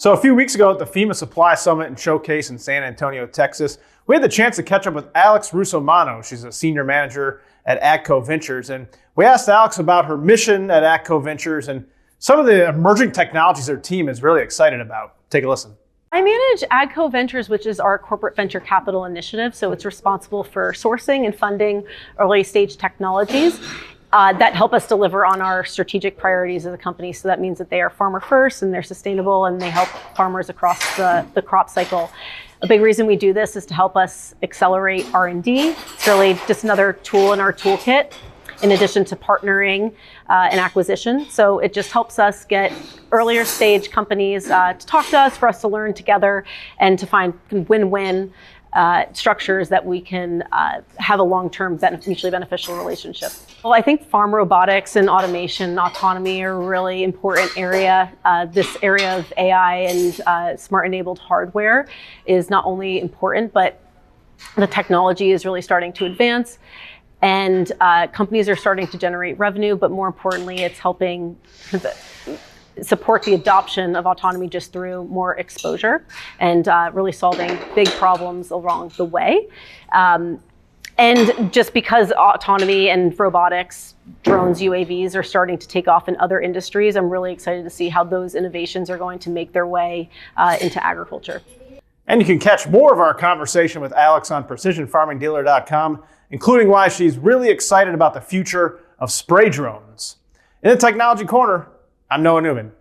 So a few weeks ago at the FEMA Supply Summit and Showcase in San Antonio, Texas, we had the chance to catch up with Alex Russomagno. She's a senior manager at AGCO Ventures. And we asked Alex about her mission at AGCO Ventures and some of the emerging technologies her team is really excited about. Take a listen. I manage AGCO Ventures, which is our corporate venture capital initiative. So it's responsible for sourcing and funding early stage technologies that help us deliver on our strategic priorities as a company. So that means that they are farmer first and they're sustainable and they help farmers across the crop cycle. A big reason we do this is to help us accelerate R&D. It's really just another tool in our toolkit in addition to partnering and acquisition. So it just helps us get earlier stage companies to talk to us, for us to learn together and to find win-win structures that we can have a long-term mutually beneficial relationship. Well, I think farm robotics and automation and autonomy are a really important area. This area of AI and smart enabled hardware is not only important, but the technology is really starting to advance. And companies are starting to generate revenue, but more importantly, it's helping support the adoption of autonomy just through more exposure and really solving big problems along the way. And just because autonomy and robotics, drones, UAVs are starting to take off in other industries, I'm really excited to see how those innovations are going to make their way into agriculture. And you can catch more of our conversation with Alex on precisionfarmingdealer.com, including why she's really excited about the future of spray drones. In the Technology Corner, I'm Noah Newman.